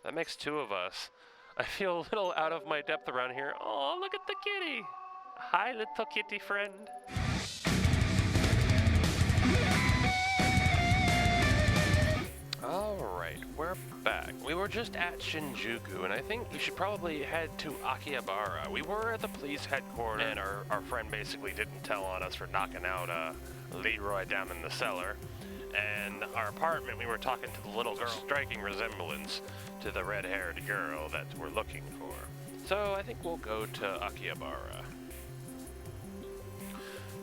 That makes two of us. I feel a little out of my depth around here. Oh, look at the kitty. Hi, little kitty friend. Alright, we're back. We were just at Shinjuku, and I think we should probably head to Akihabara. We were at the police headquarters, and our friend basically didn't tell on us for knocking out Leroy down in the cellar. And our apartment, we were talking to the little girl, striking resemblance to the red-haired girl that we're looking for. So I think we'll go to Akihabara.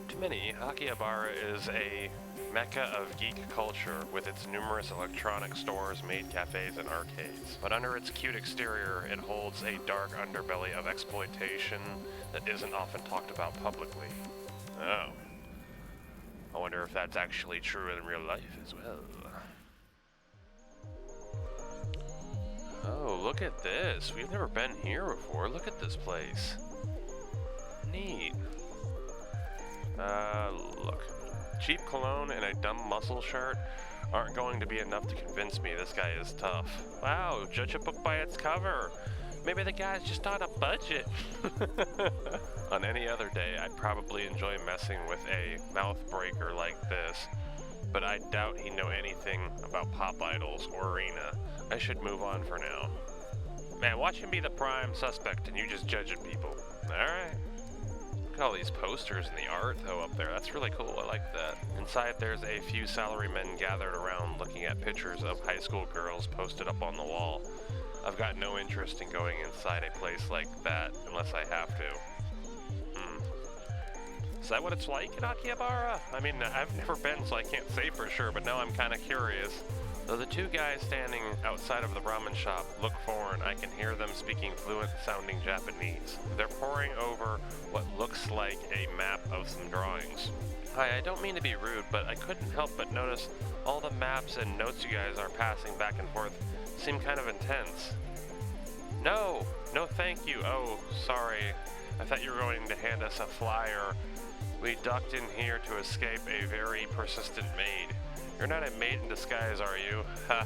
To many, Akihabara is a mecca of geek culture with its numerous electronic stores, maid cafes, and arcades. But under its cute exterior, it holds a dark underbelly of exploitation that isn't often talked about publicly. Oh. I wonder if that's actually true in real life as well. Oh, look at this. We've never been here before. Look at this place. Neat. Look. Cheap cologne and a dumb muscle shirt aren't going to be enough to convince me this guy is tough. Wow, judge a book by its cover. Maybe the guy's just on a budget. On any other day, I'd probably enjoy messing with a mouth breaker like this, but I doubt he'd know anything about pop idols or arena. I should move on for now. Man, watch him be the prime suspect and you just judging people. Alright. Look at all these posters and the art, though, up there. That's really cool. I like that. Inside, there's a few salarymen gathered around looking at pictures of high school girls posted up on the wall. I've got no interest in going inside a place like that unless I have to. Is that what it's like in Akihabara? I mean, I've never been, so I can't say for sure, but now I'm kind of curious. Though the two guys standing outside of the ramen shop look foreign, I can hear them speaking fluent-sounding Japanese. They're poring over what looks like a map of some drawings. Hi, I don't mean to be rude, but I couldn't help but notice all the maps and notes you guys are passing back and forth seem kind of intense. No thank you. Oh, sorry. I thought you were going to hand us a flyer. We ducked in here to escape a very persistent maid. You're not a maid in disguise, are you? Ha.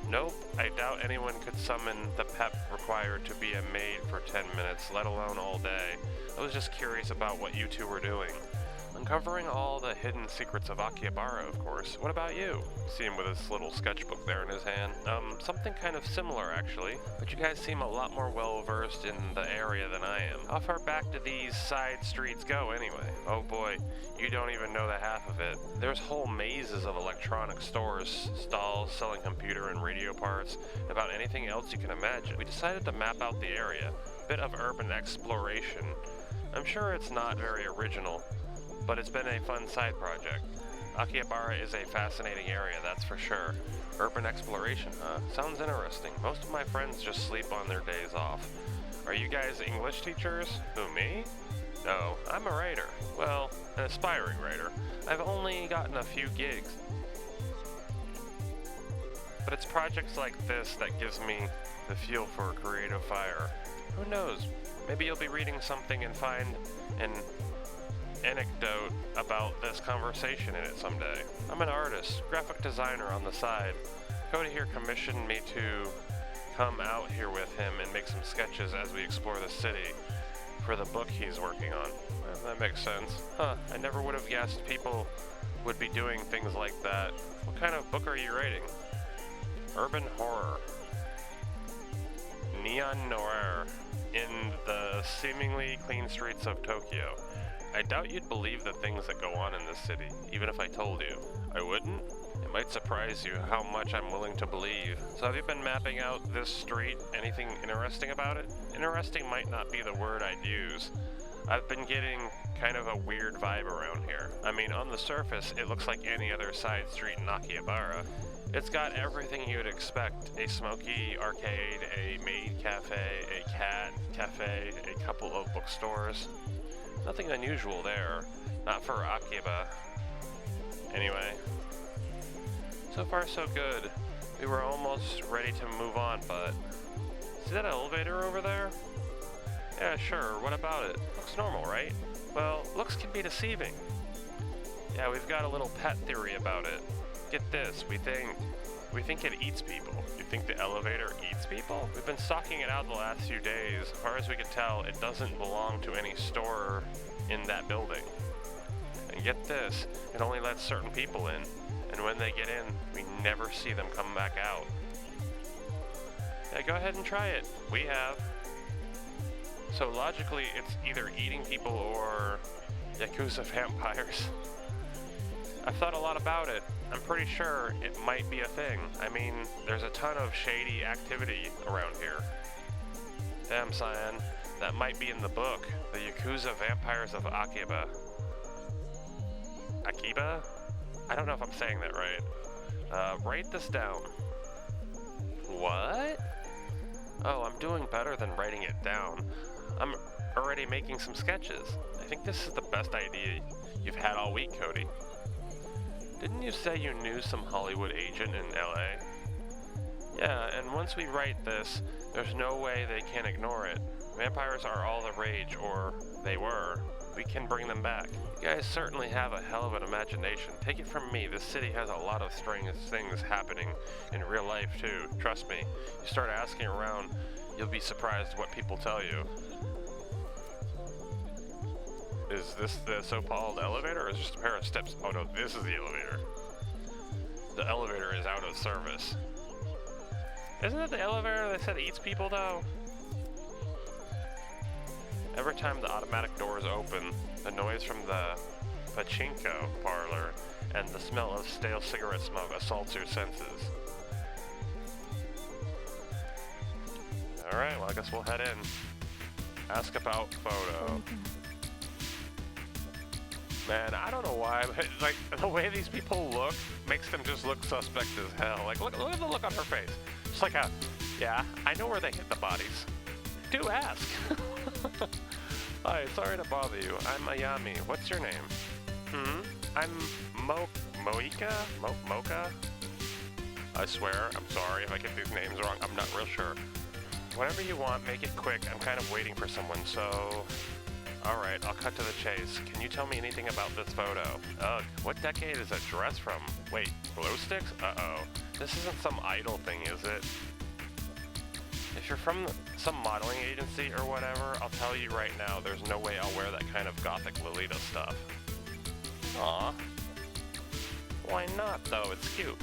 Nope, I doubt anyone could summon the pep required to be a maid for 10 minutes, let alone all day. I was just curious about what you two were doing. Uncovering all the hidden secrets of Akihabara, of course. What about you? See him with his little sketchbook there in his hand. Something kind of similar, actually. But you guys seem a lot more well-versed in the area than I am. How far back do these side streets go, anyway? Oh boy, you don't even know the half of it. There's whole mazes of electronic stores, stalls selling computer and radio parts, and about anything else you can imagine. We decided to map out the area. Bit of urban exploration. I'm sure it's not very original, but it's been a fun side project. Akihabara is a fascinating area, that's for sure. Urban exploration, huh? Sounds interesting. Most of my friends just sleep on their days off. Are you guys English teachers? Who, me? No, I'm a writer. Well, an aspiring writer. I've only gotten a few gigs. But it's projects like this that gives me the feel for creative fire. Who knows? Maybe you'll be reading something and find an anecdote about this conversation in it someday. I'm an artist, graphic designer on the side. Cody here commissioned me to come out here with him and make some sketches as we explore the city for the book he's working on. Well, that makes sense. Huh, I never would have guessed people would be doing things like that. What kind of book are you writing? Urban horror. Neon noir in the seemingly clean streets of Tokyo. I doubt you'd believe the things that go on in this city, even if I told you. I wouldn't? It might surprise you how much I'm willing to believe. So have you been mapping out this street? Anything interesting about it? Interesting might not be the word I'd use. I've been getting kind of a weird vibe around here. I mean, on the surface, it looks like any other side street in Akihabara. It's got everything you'd expect. A smoky arcade, a maid cafe, a cat cafe, a couple of bookstores. Nothing unusual there. Not for Akiba. Anyway. So far so good. We were almost ready to move on, but... See that elevator over there? Yeah, sure, what about it? Looks normal, right? Well, looks can be deceiving. Yeah, we've got a little pet theory about it. Get this, we think We think it eats people. You think the elevator eats people? We've been stalking it out the last few days. As far as we can tell, it doesn't belong to any store in that building. And get this, it only lets certain people in. And when they get in, we never see them come back out. Yeah, go ahead and try it. We have. So logically, it's either eating people or Yakuza vampires. I've thought a lot about it. I'm pretty sure it might be a thing. I mean, there's a ton of shady activity around here. Damn, Cyan, that might be in the book. The Yakuza Vampires of Akiba. Akiba? I don't know if I'm saying that right. Write this down. What? Oh, I'm doing better than writing it down. I'm already making some sketches. I think this is the best idea you've had all week, Cody. Didn't you say you knew some Hollywood agent in LA? Yeah, and once we write this, there's no way they can ignore it. Vampires are all the rage, or they were. We can bring them back. You guys certainly have a hell of an imagination. Take it from me, this city has a lot of strange things happening in real life too. Trust me. You start asking around, you'll be surprised what people tell you. Is this the so-called elevator, or is it just a pair of steps? Oh no, this is the elevator. The elevator is out of service. Isn't it the elevator that said eats people, though? Every time the automatic doors open, the noise from the pachinko parlor and the smell of stale cigarette smoke assaults your senses. Alright, well I guess we'll head in. Ask about photo. Man, I don't know why, but like the way these people look makes them just look suspect as hell. Like look at the look on her face. Just like a, yeah, I know where they hit the bodies. Do ask. Hi, sorry to bother you. I'm Ayami. What's your name? I'm Moika? Mocha? I swear, I'm sorry if I get these names wrong. I'm not real sure. Whatever you want, make it quick. I'm kind of waiting for someone, so... Alright, I'll cut to the chase. Can you tell me anything about this photo? Ugh, what decade is that dress from? Wait, glow sticks? Uh-oh. This isn't some idol thing, is it? If you're from some modeling agency or whatever, I'll tell you right now, there's no way I'll wear that kind of gothic Lolita stuff. Aw. Why not, though? It's cute.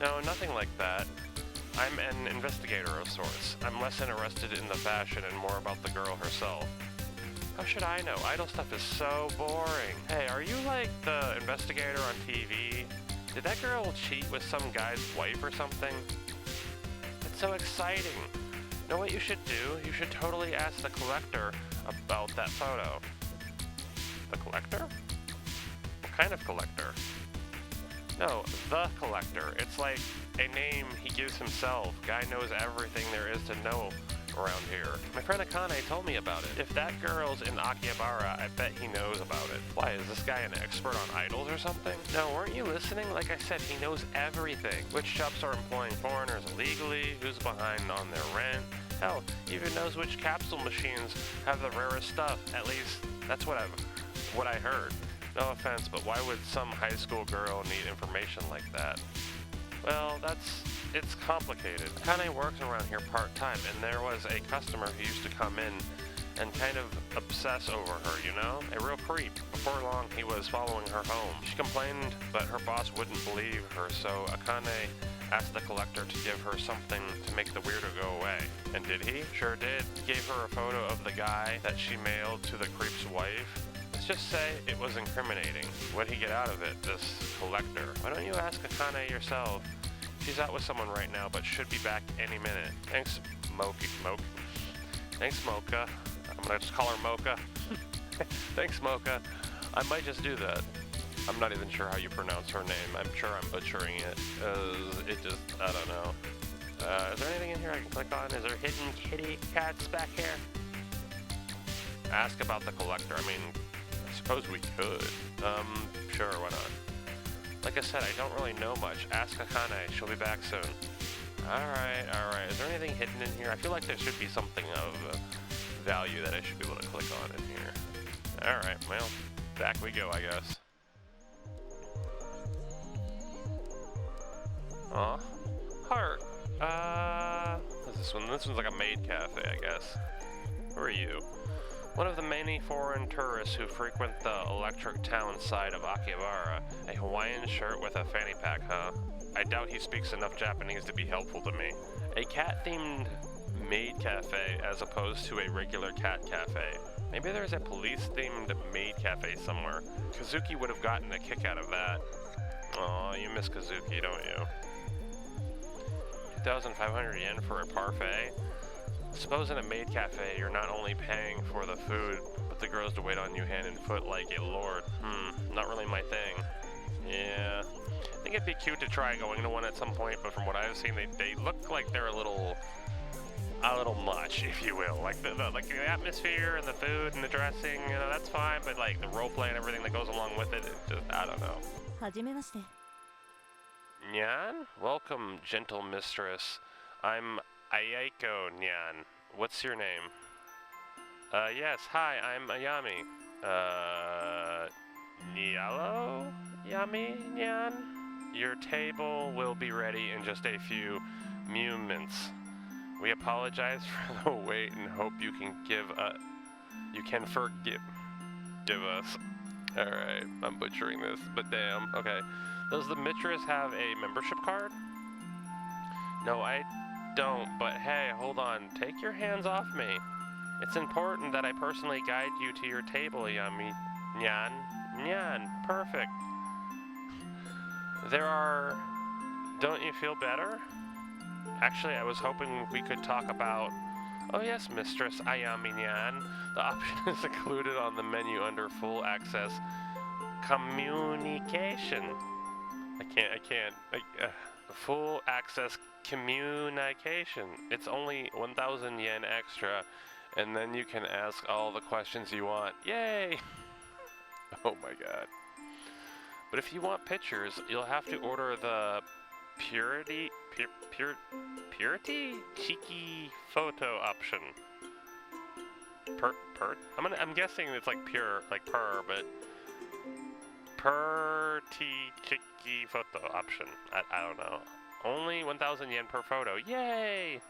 No, nothing like that. I'm an investigator of sorts. I'm less interested in the fashion and more about the girl herself. How should I know? Idol stuff is so boring. Hey, are you like the investigator on TV? Did that girl cheat with some guy's wife or something? It's so exciting. Know what you should do? You should totally ask the collector about that photo. The collector? What kind of collector? No, the collector. It's like a name he gives himself. Guy knows everything there is to know around here. My friend Akane told me about it. If that girl's in Akihabara, I bet he knows about it. Why, is this guy an expert on idols or something? No, weren't you listening? Like I said, he knows everything. Which shops are employing foreigners illegally, who's behind on their rent. Hell, he even knows which capsule machines have the rarest stuff. At least, that's what I heard. No offense, but why would some high school girl need information like that? Well, it's complicated. Akane works around here part-time, and there was a customer who used to come in and kind of obsess over her, you know? A real creep. Before long, he was following her home. She complained, but her boss wouldn't believe her, so Akane asked the collector to give her something to make the weirdo go away. And did he? Sure did. He gave her a photo of the guy that she mailed to the creep's wife. Let's just say it was incriminating. What'd he get out of it, this collector? Why don't you ask Akane yourself? She's out with someone right now, but should be back any minute. Thanks, Thanks, Mocha. I'm gonna just call her Mocha. Thanks, Mocha. I might just do that. I'm not even sure how you pronounce her name. I'm sure I'm butchering it. I don't know. Is there anything in here I can click on? Is there hidden kitty cats back here? Ask about the collector. I mean, I suppose we could. Sure, why not? Like I said, I don't really know much. Ask Akane. She'll be back soon. Alright. Is there anything hidden in here? I feel like there should be something of value that I should be able to click on in here. Alright, well, back we go, I guess. Aw, heart. What's this one? This one's like a maid cafe, I guess. Who are you? One of the many foreign tourists who frequent the electric town side of Akihabara. A Hawaiian shirt with a fanny pack, huh? I doubt he speaks enough Japanese to be helpful to me. A cat-themed maid cafe as opposed to a regular cat cafe. Maybe there's a police-themed maid cafe somewhere. Kazuki would have gotten a kick out of that. Aw, you miss Kazuki, don't you? 2,500 yen for a parfait? Suppose in a maid cafe, you're not only paying for the food, but the girls to wait on you hand and foot like a lord. Not really my thing. Yeah. I think it'd be cute to try going to one at some point, but from what I've seen, they look like they're a little much, if you will. Like the atmosphere and the food and the dressing, you know, that's fine, but like the roleplay and everything that goes along with it, just, I don't know. Hajimemashite. Nyan? Welcome, gentle mistress. I'm Ayako Nyan. What's your name? Yes, hi, I'm Ayami. Nialo? Yami Nyan? Your table will be ready in just a few moments. We apologize for the wait and hope you can forgive us. Alright, I'm butchering this, but damn, okay. Does the mistress have a membership card? No, I don't, but hey, hold on. Take your hands off me. It's important that I personally guide you to your table, Yami. Nyan. Nyan. Perfect. Don't you feel better? Actually, I was hoping we could talk about... Oh yes, Mistress Ayami Nyan. The option is included on the menu under full access communication. I can't. Full access communication. It's only 1,000 yen extra, and then you can ask all the questions you want. Yay! Oh my god. But if you want pictures, you'll have to order the Purity Cheeky Photo option. I'm guessing it's like pure, like purr, but Cheeky Photo option. I don't know. Only 1,000 yen per photo. Yay!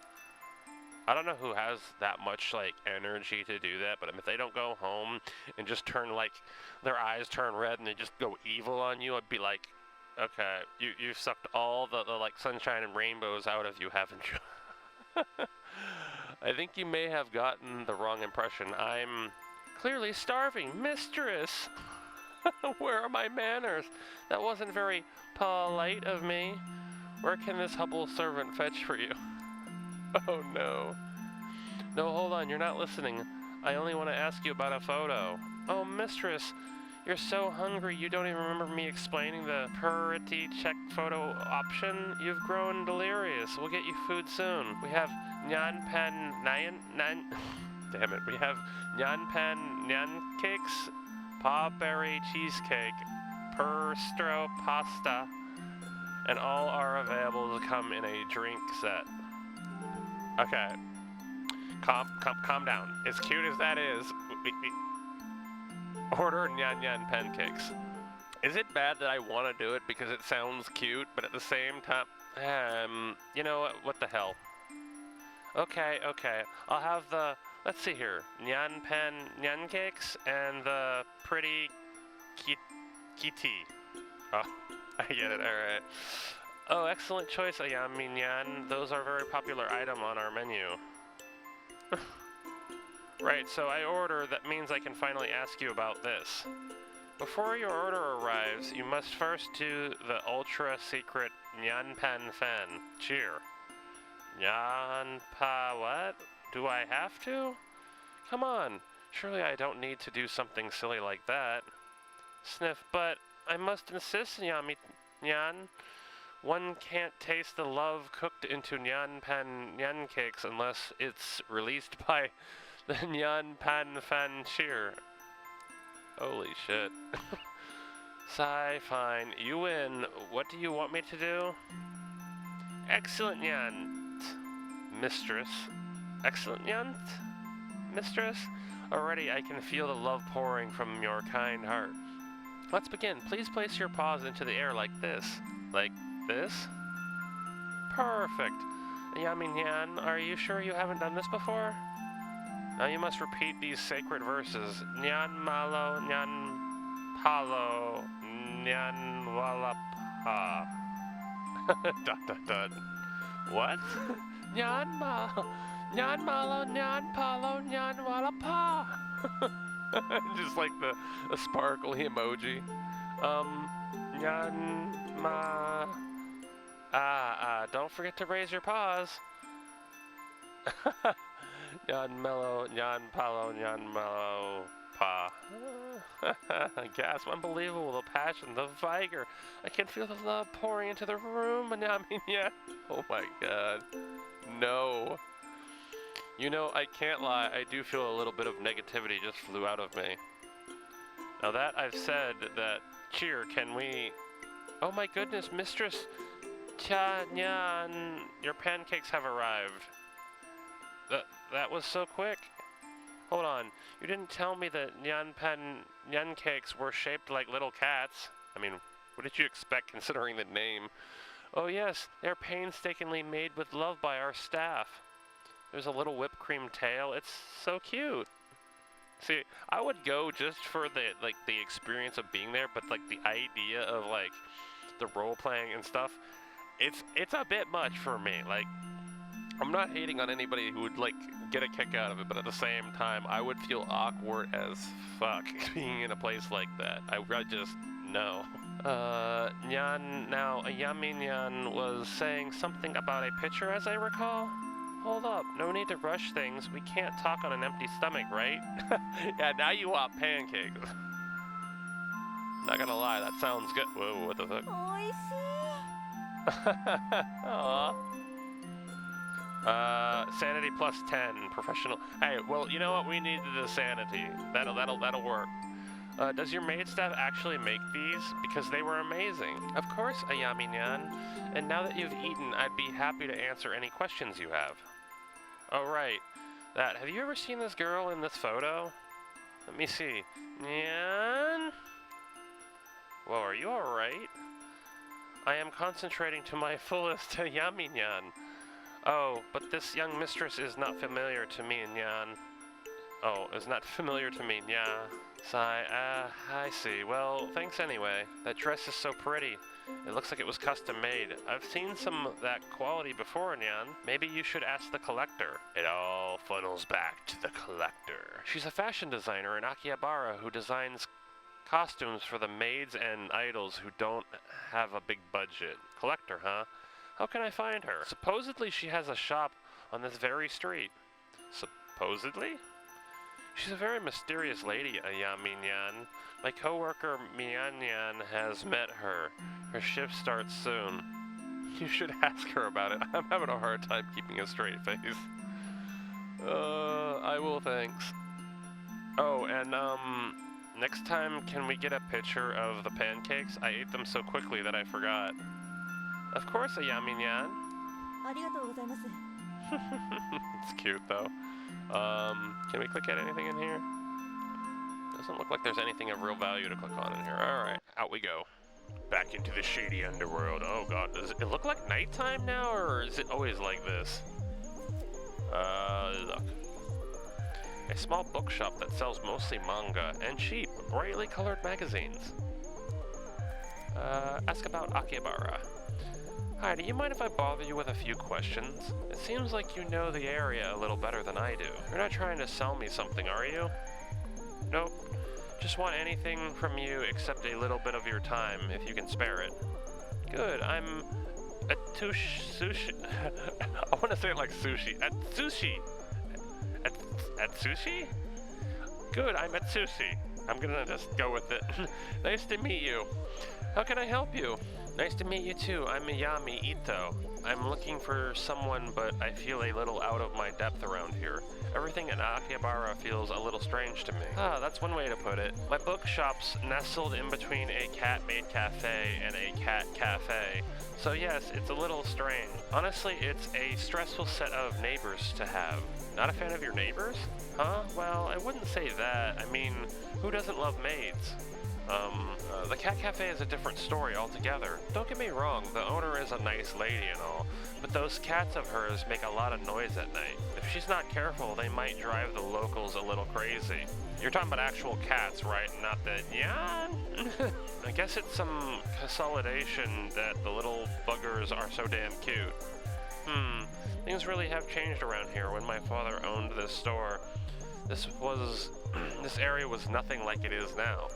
I don't know who has that much like energy to do that, but if they don't go home and just turn like their eyes turn red and they just go evil on you, I'd be like, okay, you've sucked all the like sunshine and rainbows out of you, haven't you? I think you may have gotten the wrong impression. I'm clearly starving, mistress. Where are my manners? That wasn't very polite of me. Where can this humble servant fetch for you? Oh no. No, hold on, you're not listening. I only want to ask you about a photo. Oh, mistress, you're so hungry you don't even remember me explaining the priority check photo option? You've grown delirious. We'll get you food soon. We have damn it. We have nyanpan nyan cakes, pawberry cheesecake, perstro pasta, and all are available to come in a drink set. Okay. Calm down. As cute as that is, we order nyan nyan pancakes. Is it bad that I want to do it because it sounds cute, but at the same time, you know what the hell? Okay. I'll have the, let's see here, nyan pan nyan cakes and the pretty kiti. Oh, I get it, alright. Oh, excellent choice, Ayami Nyan. Those are a very popular item on our menu. Right, so I order, that means I can finally ask you about this. Before your order arrives, you must first do the ultra-secret Nyan Pan Fan. Cheer. Nyan Pa what? Do I have to? Come on, surely I don't need to do something silly like that. Sniff, but I must insist, Yami Nyan. One can't taste the love cooked into Nyan Pan Nyan cakes unless it's released by the Nyan Pan Fan Cheer. Holy shit. Sigh, fine. You win. What do you want me to do? Excellent, Nyan. Mistress. Excellent, Nyan. Mistress. Already I can feel the love pouring from your kind heart. Let's begin. Please place your paws into the air like this. Like this? Perfect. Yami-nyan, are you sure you haven't done this before? Now you must repeat these sacred verses. Nyan malo, nyan palo, nyan walapa. Dot dot dot. What? Nyan malo, nyan malo, nyan palo, nyan walapa. Just like the sparkly emoji. Nyan ma. Don't forget to raise your paws. Nyan mellow, nyan palo, nyan mellow pa. Gasp, unbelievable, the passion, the vigor. I can feel the love pouring into the room, and I mean, yeah. Oh my god. No. You know, I can't lie, I do feel a little bit of negativity just flew out of me. Now that I've said that, cheer, can we... Oh my goodness, Mistress Cha-nyan, your pancakes have arrived. That was so quick. Hold on, you didn't tell me that nyan cakes were shaped like little cats. I mean, what did you expect considering the name? Oh yes, they're painstakingly made with love by our staff. There's a little whipped cream tail. It's so cute. See, I would go just for the experience of being there, but like the idea of like the role playing and stuff, it's a bit much for me. Like, I'm not hating on anybody who would like get a kick out of it, but at the same time, I would feel awkward as fuck being in a place like that. I just no. Nyan, now Yami-nyan was saying something about a picture, as I recall. Hold up, no need to rush things. We can't talk on an empty stomach, right? Yeah, now you want pancakes. Not gonna lie, that sounds good. Whoa, what the fuck? Aww. Sanity plus 10, professional. Hey, well, you know what? We need the sanity. That'll work. Does your maid staff actually make these? Because they were amazing. Of course, Ayami-nyan. And now that you've eaten, I'd be happy to answer any questions you have. Oh, right. Have you ever seen this girl in this photo? Let me see. Nyan? Whoa, are you alright? I am concentrating to my fullest, Yami-nyan. Oh, but this young mistress is not familiar to me, Nyan. Oh, is not familiar to me, Nya. Sigh, I see. Well, thanks anyway. That dress is so pretty. It looks like it was custom made. I've seen some of that quality before, Nyan. Maybe you should ask the collector. It all funnels back to the collector. She's a fashion designer in Akihabara who designs costumes for the maids and idols who don't have a big budget. Collector, huh? How can I find her? Supposedly she has a shop on this very street. Supposedly? She's a very mysterious lady, Ayami-nyan. My coworker Mian-nyan has met her. Her shift starts soon. You should ask her about it. I'm having a hard time keeping a straight face. I will, thanks. Oh, and next time can we get a picture of the pancakes? I ate them so quickly that I forgot. Of course, Ayami-nyan. It's cute though. Can we click at anything in here? Doesn't look like there's anything of real value to click on in here. Alright, out we go. Back into the shady underworld. Oh god, does it look like nighttime now, or is it always like this? Look. A small bookshop that sells mostly manga and cheap, brightly colored magazines. Ask about Akihabara. Hi, do you mind if I bother you with a few questions? It seems like you know the area a little better than I do. You're not trying to sell me something, are you? Nope. Just want anything from you except a little bit of your time, if you can spare it. Good, I'm at sushi. I want to say it like sushi. At sushi. At sushi? Good, I'm at sushi. I'm gonna just go with it. Nice to meet you. How can I help you? Nice to meet you too. I'm Miyami Itō. I'm looking for someone, but I feel a little out of my depth around here. Everything in Akihabara feels a little strange to me. Ah, that's one way to put it. My bookshop's nestled in between a cat-made cafe and a cat cafe. So yes, it's a little strange. Honestly, it's a stressful set of neighbors to have. Not a fan of your neighbors? Huh? Well, I wouldn't say that. I mean, who doesn't love maids? The cat cafe is a different story altogether. Don't get me wrong, the owner is a nice lady and all, but those cats of hers make a lot of noise at night. If she's not careful, they might drive the locals a little crazy. You're talking about actual cats, right? Not the yeah. I guess it's some consolidation that the little buggers are so damn cute. Things really have changed around here. When my father owned this store, this area was nothing like it is now.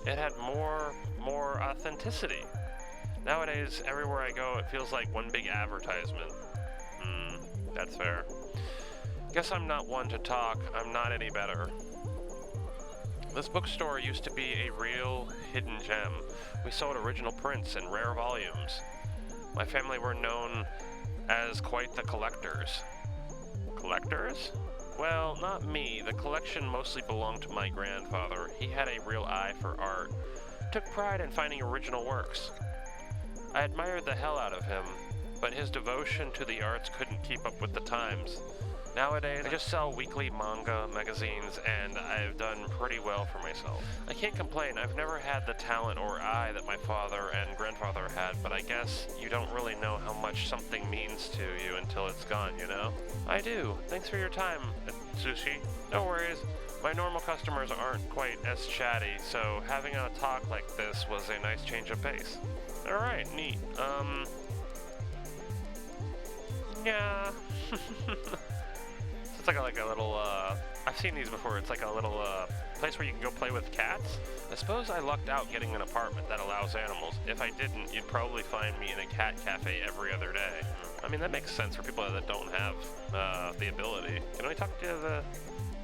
It had more authenticity. Nowadays, everywhere I go, it feels like one big advertisement. That's fair. Guess I'm not one to talk. I'm not any better. This bookstore used to be a real hidden gem. We sold original prints and rare volumes. My family were known as quite the collectors. Collectors? Well, not me. The collection mostly belonged to my grandfather. He had a real eye for art. Took pride in finding original works. I admired the hell out of him, but his devotion to the arts couldn't keep up with the times. Nowadays, I just sell weekly manga magazines, and I've done pretty well for myself. I can't complain. I've never had the talent or eye that my father and grandfather had, but I guess you don't really know how much something means to you until it's gone, you know? I do. Thanks for your time, Sushi. No worries. My normal customers aren't quite as chatty, so having a talk like this was a nice change of pace. Alright, neat. Yeah. It's like a little, I've seen these before. It's like a little, place where you can go play with cats. I suppose I lucked out getting an apartment that allows animals. If I didn't, you'd probably find me in a cat cafe every other day. I mean, that makes sense for people that don't have, the ability. Can I talk to the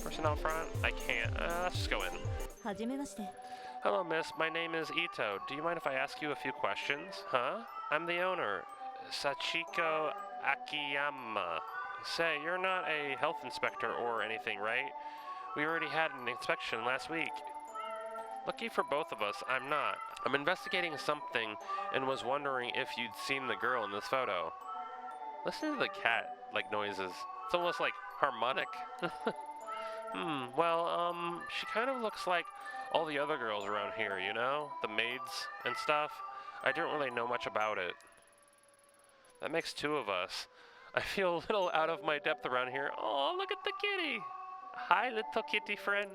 person out front? I can't. Let's just go in. Hello, miss. My name is Itō. Do you mind if I ask you a few questions? Huh? I'm the owner, Sachiko Akiyama. Say, you're not a health inspector or anything, right? We already had an inspection last week. Lucky for both of us, I'm not. I'm investigating something and was wondering if you'd seen the girl in this photo. Listen to the cat, like, noises. It's almost like harmonic. Well, she kind of looks like all the other girls around here, you know? The maids and stuff. I don't really know much about it. That makes two of us. I feel a little out of my depth around here. Oh, look at the kitty! Hi, little kitty friend.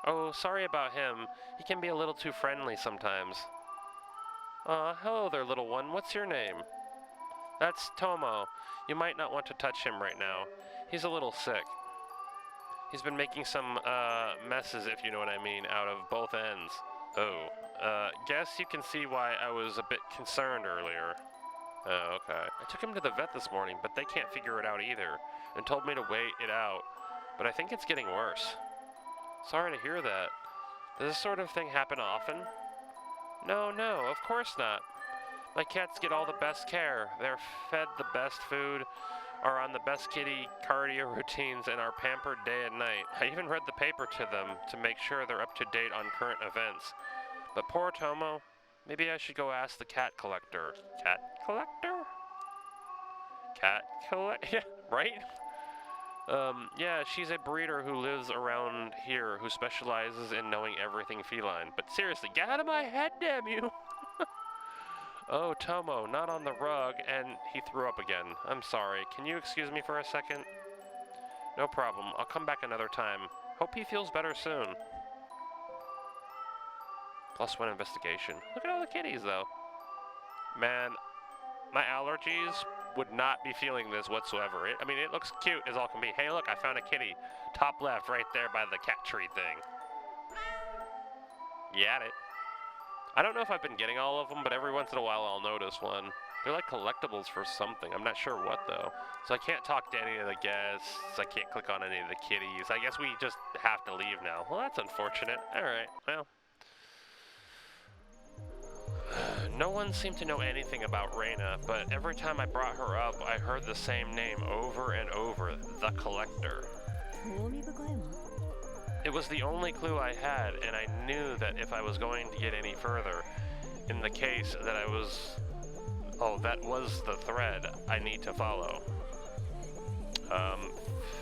Oh, sorry about him. He can be a little too friendly sometimes. Hello there, little one. What's your name? That's Tomo. You might not want to touch him right now. He's a little sick. He's been making some, messes, if you know what I mean, out of both ends. Oh, guess you can see why I was a bit concerned earlier. Oh, okay. I took him to the vet this morning, but they can't figure it out either, and told me to wait it out. But I think it's getting worse. Sorry to hear that. Does this sort of thing happen often? No, of course not. My cats get all the best care. They're fed the best food, are on the best kitty cardio routines, and are pampered day and night. I even read the paper to them to make sure they're up to date on current events. But poor Tomo, maybe I should go ask the cat collector. Cat collector? Cat collect? Yeah, right? Yeah, she's a breeder who lives around here who specializes in knowing everything feline. But seriously, get out of my head, damn you! Oh, Tomo, not on the rug, and he threw up again. I'm sorry. Can you excuse me for a second? No problem. I'll come back another time. Hope he feels better soon. +1 investigation. Look at all the kitties, though. Man, my allergies would not be feeling this whatsoever. I mean, it looks cute as all can be. Hey, look, I found a kitty. Top left, right there by the cat tree thing. You at it. I don't know if I've been getting all of them, but every once in a while I'll notice one. They're like collectibles for something. I'm not sure what, though. So I can't talk to any of the guests. I can't click on any of the kitties. I guess we just have to leave now. Well, that's unfortunate. All right, well. No one seemed to know anything about Reina, but every time I brought her up, I heard the same name over and over, the Collector. It was the only clue I had, and I knew that if I was going to get any further in the case that that was the thread I need to follow.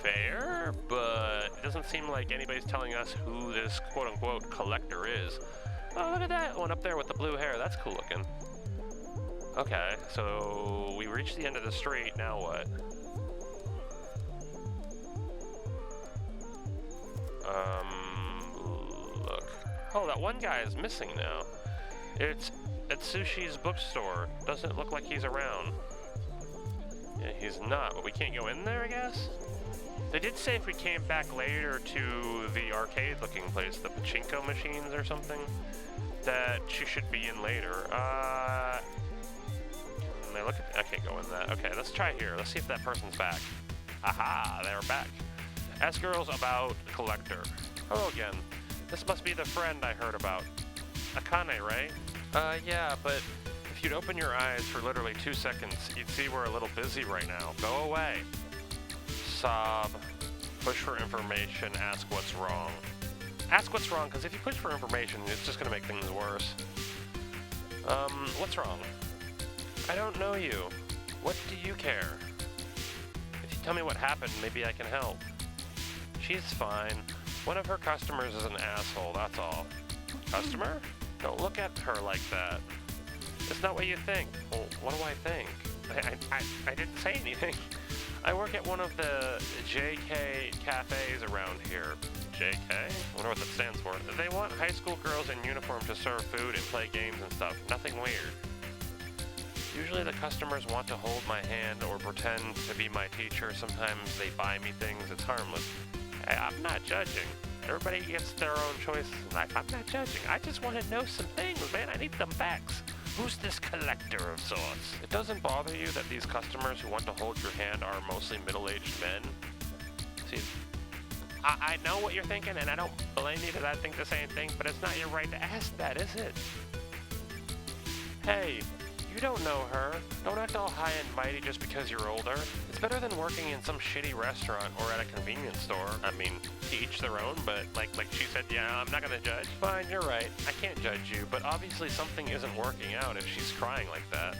Fair, but it doesn't seem like anybody's telling us who this quote-unquote collector is. Oh, look at that one up there with the blue hair. That's cool looking. Okay, so we reached the end of the street. Now what? Look. Oh, that one guy is missing now. It's at Sushi's bookstore. Doesn't look like he's around. Yeah, he's not, but we can't go in there, I guess? They did say if we came back later to the arcade-looking place, the pachinko machines or something, that she should be in later. I can't go in that. Okay, let's try here. Let's see if that person's back. Aha, they're back. Ask girls about collector. Hello again. This must be the friend I heard about. Akane, right? Yeah, but if you'd open your eyes for literally 2 seconds, you'd see we're a little busy right now. Go away. Sob. Push for information, ask what's wrong. Ask what's wrong, because if you push for information, it's just gonna make things worse. What's wrong? I don't know you. What do you care? If you tell me what happened, maybe I can help. She's fine. One of her customers is an asshole, that's all. Customer? Don't look at her like that. It's not what you think. Well, what do I think? I didn't say anything. I work at one of the JK cafes around here. JK? I wonder what that stands for. They want high school girls in uniform to serve food and play games and stuff. Nothing weird. Usually the customers want to hold my hand or pretend to be my teacher. Sometimes they buy me things. It's harmless. Hey, I'm not judging. Everybody gets their own choices in life. I'm not judging. I just want to know some things, man. I need them facts. Who's this collector of sorts? It doesn't bother you that these customers who want to hold your hand are mostly middle-aged men? See, I know what you're thinking, and I don't blame you because I think the same thing, but it's not your right to ask that, is it? Hey, you don't know her. Don't act all high and mighty just because you're older. It's better than working in some shitty restaurant or at a convenience store. I mean, to each their own, but like she said, yeah, I'm not gonna judge. Fine, you're right. I can't judge you, but obviously something isn't working out if she's crying like that.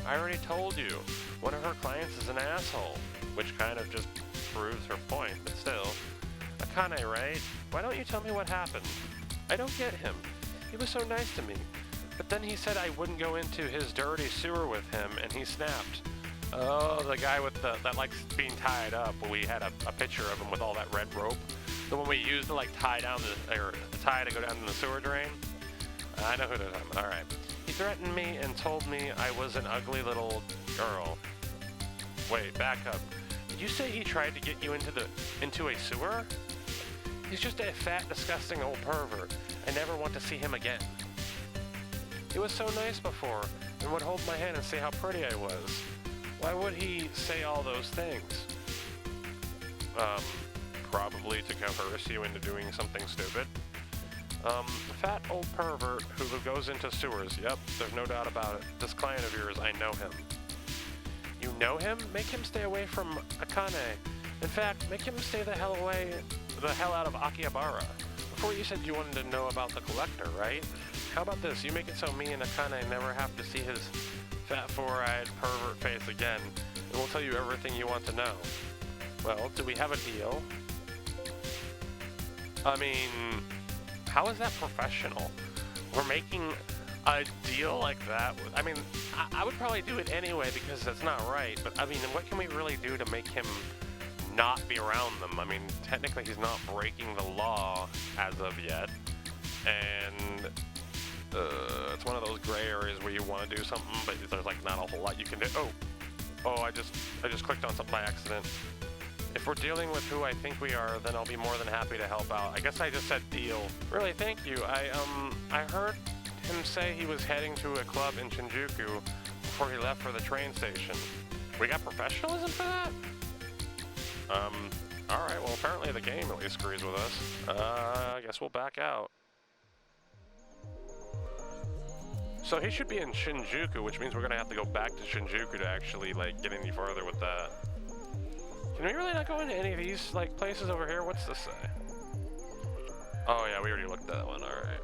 I already told you. One of her clients is an asshole, which kind of just proves her point, but still. Akane, right? Why don't you tell me what happened? I don't get him. He was so nice to me. But then he said I wouldn't go into his dirty sewer with him, and he snapped. Oh, the guy with that likes being tied up. We had a picture of him with all that red rope. The one we used to like tie down tie to go down in the sewer drain. I know who they're talking about. All right. He threatened me and told me I was an ugly little girl. Wait, back up. Did you say he tried to get you into a sewer? He's just a fat, disgusting old pervert. I never want to see him again. He was so nice before, and would hold my hand and say how pretty I was. Why would he say all those things? Probably to coerce you into doing something stupid. Fat old pervert who goes into sewers. Yep, there's no doubt about it. This client of yours, I know him. You know him? Make him stay away from Akane. In fact, make him stay the hell out of Akihabara. Before you said you wanted to know about the collector, right? How about this? You make it so me and Akane never have to see his fat four-eyed pervert face again, and we'll tell you everything you want to know. Well, do we have a deal? I mean, how is that professional? We're making a deal like that? I mean, I would probably do it anyway because that's not right, but I mean, what can we really do to make him not be around them? I mean, technically he's not breaking the law as of yet, and it's one of those gray areas where you want to do something, but there's like not a whole lot you can do. Oh, I just clicked on something by accident. If we're dealing with who I think we are, then I'll be more than happy to help out. I guess I just said deal. Really, thank you. I heard him say he was heading to a club in Shinjuku before he left for the train station. We got professionalism for that? Alright, well apparently the game at least agrees with us. I guess we'll back out. So he should be in Shinjuku, which means we're gonna have to go back to Shinjuku to actually like get any further with that. Can we really not go into any of these like places over here? What's this say? Oh yeah, we already looked at that one, alright.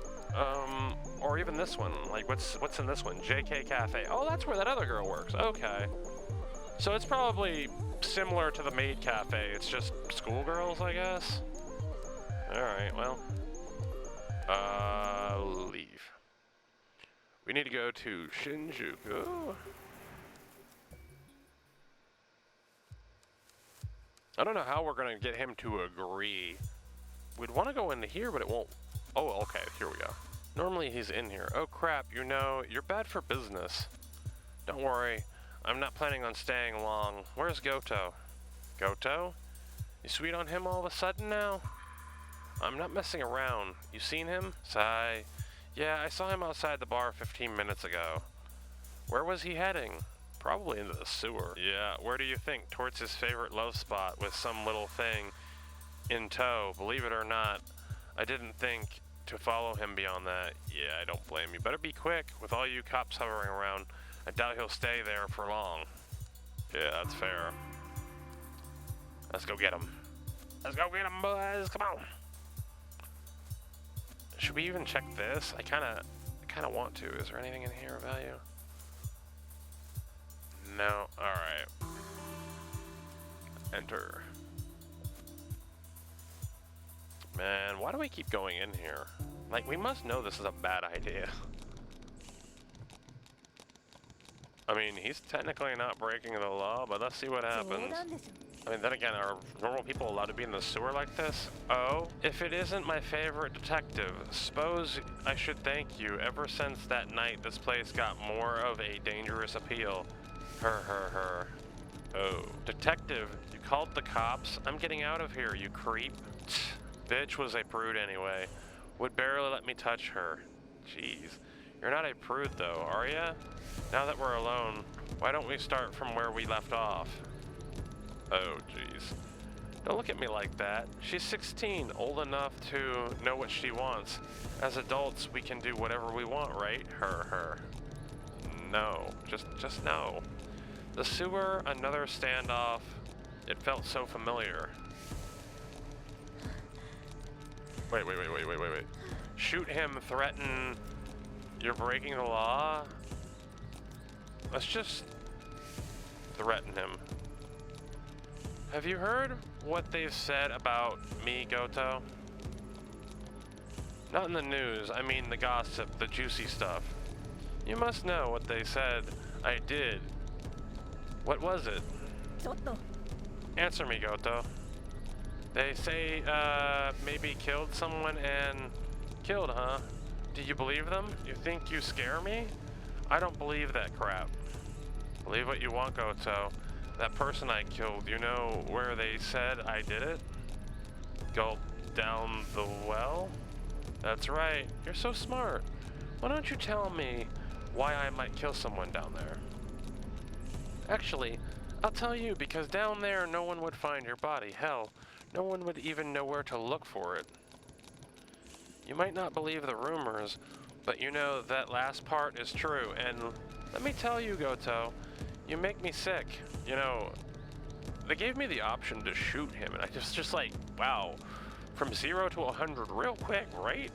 Or even this one, like what's in this one? JK Cafe. Oh, that's where that other girl works, okay. So it's probably similar to the maid cafe. It's just schoolgirls, I guess. Alright, well. Leave. We need to go to Shinjuku. I don't know how we're gonna get him to agree. We'd want to go into here, but it won't. Oh, okay, here we go. Normally he's in here. Oh crap, you know, you're bad for business. Don't worry, I'm not planning on staying long. Where's Goto? Goto? You sweet on him all of a sudden now? I'm not messing around. You seen him? Sigh. Yeah, I saw him outside the bar 15 minutes ago. Where was he heading? Probably into the sewer. Yeah, where do you think? Towards his favorite love spot with some little thing in tow. Believe it or not, I didn't think to follow him beyond that. Yeah, I don't blame you. Better be quick. With all you cops hovering around, I doubt he'll stay there for long. Yeah, that's fair. Let's go get him. Let's go get him, boys. Come on. Should we even check this? I kind of want to. Is there anything in here of value? No. All right. Enter. Man, why do we keep going in here? Like, we must know this is a bad idea. I mean, he's technically not breaking the law, but let's see what happens. I mean, then again, are normal people allowed to be in the sewer like this? Oh, if it isn't my favorite detective, suppose I should thank you. Ever since that night, this place got more of a dangerous appeal. Her. Oh. Detective, you called the cops? I'm getting out of here, you creep. Bitch was a prude anyway. Would barely let me touch her. Jeez. You're not a prude though, are ya? Now that we're alone, why don't we start from where we left off? Oh, jeez. Don't look at me like that. She's 16, old enough to know what she wants. As adults, we can do whatever we want, right? Her. No. Just no. The sewer, another standoff. It felt so familiar. Wait. Shoot him, threaten. You're breaking the law? Let's just threaten him. Have you heard what they've said about me, Goto? Not in the news, I mean the gossip, the juicy stuff. You must know what they said I did. What was it? Answer me, Goto. They say, maybe killed someone and... Killed, huh? Do you believe them? You think you scare me? I don't believe that crap. Believe what you want, Goto. That person I killed, you know where they said I did it? Gulp down the well? That's right. You're so smart. Why don't you tell me why I might kill someone down there? Actually, I'll tell you, because down there no one would find your body. Hell, no one would even know where to look for it. You might not believe the rumors, but you know that last part is true, and let me tell you, Goto, you make me sick. You know, they gave me the option to shoot him, and I just like, wow, from 0 to 100 real quick, right?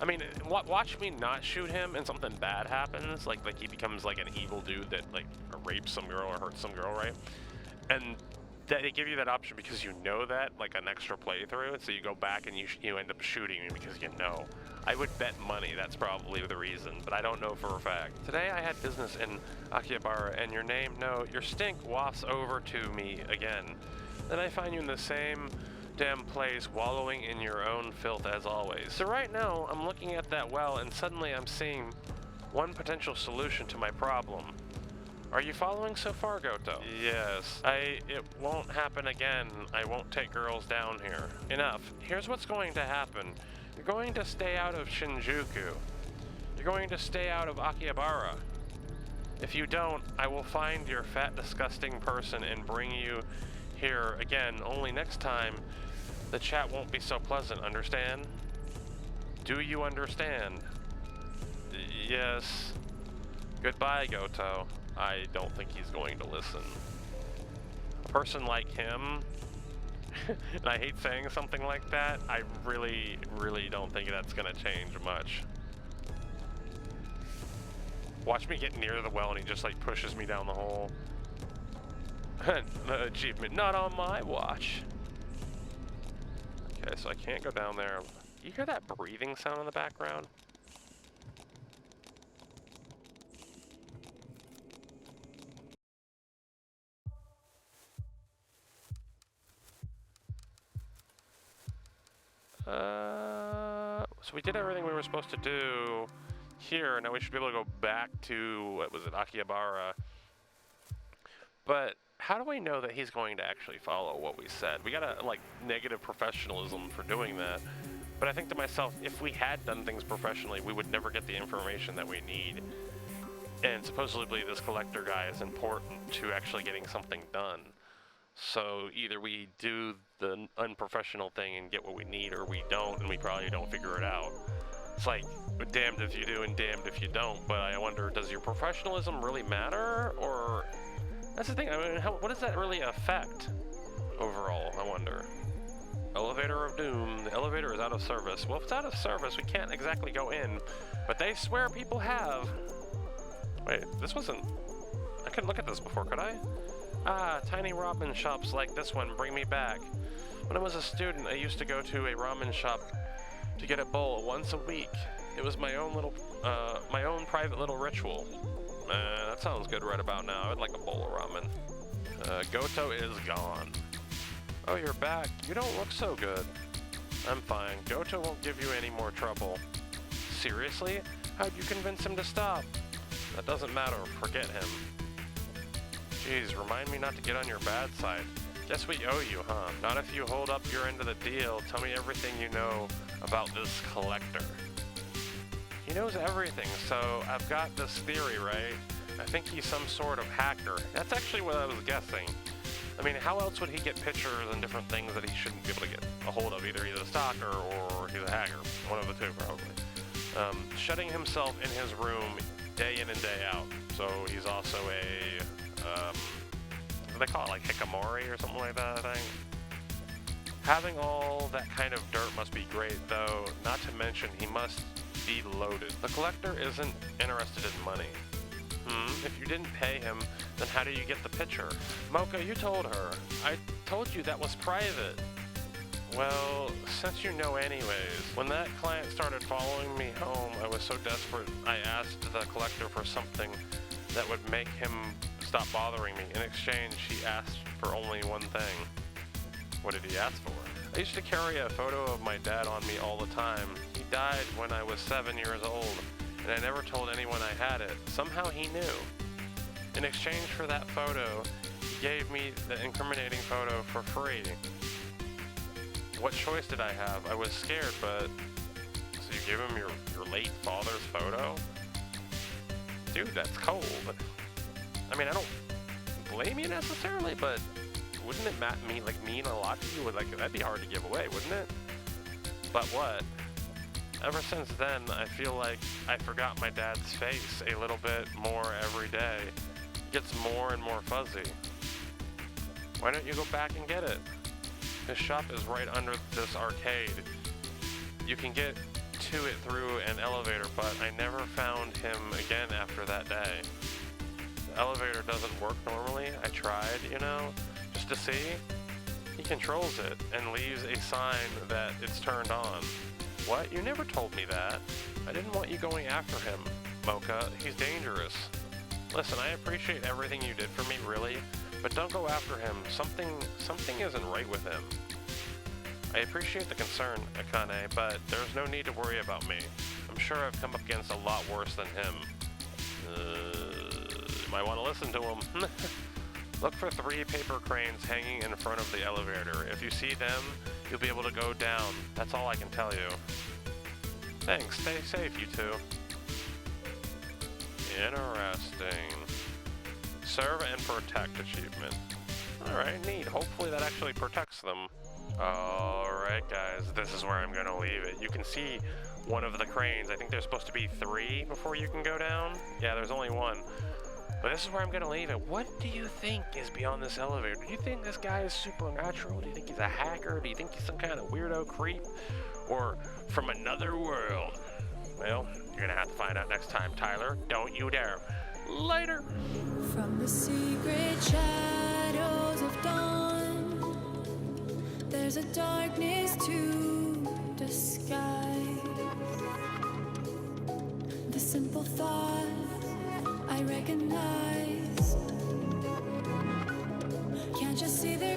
I mean, watch me not shoot him and something bad happens, like he becomes like an evil dude that like rapes some girl or hurts some girl, right? And that they give you that option because you know that, like an extra playthrough, so you go back and you end up shooting me because you know. I would bet money that's probably the reason, but I don't know for a fact. Today I had business in Akihabara, and your name, no, your stink wafts over to me again. Then I find you in the same damn place, wallowing in your own filth as always. So right now, I'm looking at that well, and suddenly I'm seeing one potential solution to my problem. Are you following so far, Goto? Yes. It won't happen again. I won't take girls down here. Enough. Here's what's going to happen. You're going to stay out of Shinjuku. You're going to stay out of Akihabara. If you don't, I will find your fat, disgusting person and bring you here again, only next time the chat won't be so pleasant, understand? Do you understand? Yes. Goodbye, Goto. I don't think he's going to listen. A person like him, and I hate saying something like that, I really don't think that's gonna change much. Watch me get near the well and he just like pushes me down the hole. Achievement not on my watch. Okay, so I can't go down there. You hear that breathing sound in the background? So we did everything we were supposed to do here. Now we should be able to go back to, what was it, Akihabara. But how do we know that he's going to actually follow what we said? We got a, like, negative professionalism for doing that. But I think to myself, if we had done things professionally, we would never get the information that we need. And supposedly this collector guy is important to actually getting something done. So either we do the unprofessional thing and get what we need, or we don't, and we probably don't figure it out. It's like, damned if you do and damned if you don't, but I wonder, does your professionalism really matter? Or, that's the thing, I mean, what does that really affect overall, I wonder? Elevator of Doom, the elevator is out of service. Well, if it's out of service, we can't exactly go in, but they swear people have. Wait, this wasn't, I couldn't look at this before, could I? Ah, tiny ramen shops like this one bring me back. When I was a student, I used to go to a ramen shop to get a bowl once a week. It was my own little, my own private little ritual. That sounds good right about now. I'd like a bowl of ramen. Goto is gone. Oh, you're back. You don't look so good. I'm fine. Goto won't give you any more trouble. Seriously? How'd you convince him to stop? That doesn't matter. Forget him. Jeez, remind me not to get on your bad side. Guess we owe you, huh? Not if you hold up your end of the deal. Tell me everything you know about this collector. He knows everything, so I've got this theory, right? I think he's some sort of hacker. That's actually what I was guessing. I mean, how else would he get pictures and different things that he shouldn't be able to get a hold of? Either he's a stalker or he's a hacker. One of the two, probably. Shutting himself in his room day in and day out. So he's also a... what do they call it, like hikikomori or something like that, I think? Having all that kind of dirt must be great, though, not to mention he must be loaded. The collector isn't interested in money. If you didn't pay him, then how do you get the picture? Mocha, you told her. I told you that was private. Well, since you know anyways, when that client started following me home, I was so desperate I asked the collector for something that would make him stop bothering me. In exchange, he asked for only one thing. What did he ask for? I used to carry a photo of my dad on me all the time. He died when I was 7 years old, and I never told anyone I had it. Somehow he knew. In exchange for that photo, he gave me the incriminating photo for free. What choice did I have? I was scared, but... So you give him your late father's photo? Dude, that's cold. I mean, I don't blame you necessarily, but wouldn't it mean a lot to you? That'd be hard to give away, wouldn't it? But what? Ever since then, I feel like I forgot my dad's face a little bit more every day. It gets more and more fuzzy. Why don't you go back and get it? His shop is right under this arcade. You can get to it through an elevator, but I never found him again after that day. The elevator doesn't work normally. I tried, just to see. He controls it and leaves a sign that it's turned on. What? You never told me that. I didn't want you going after him, Mocha. He's dangerous. Listen, I appreciate everything you did for me, really, but don't go after him. Something isn't right with him. I appreciate the concern, Akane, but there's no need to worry about me. I'm sure I've come up against a lot worse than him. You might want to listen to him. Look for 3 paper cranes hanging in front of the elevator. If you see them, you'll be able to go down. That's all I can tell you. Thanks. Stay safe, you two. Interesting. Serve and protect achievement. Alright, neat. Hopefully that actually protects them. Alright guys, this is where I'm gonna leave it. You can see one of the cranes. I think there's supposed to be 3 before you can go down. Yeah, there's only 1. But this is where I'm gonna leave it. What do you think is beyond this elevator? Do you think this guy is supernatural? Do you think he's a hacker? Do you think he's some kind of weirdo creep? Or from another world? Well, you're gonna have to find out next time, Tyler. Don't you dare. Later. From the secret shadows of dawn, there's a darkness to disguise. The simple thought I recognize. Can't you see there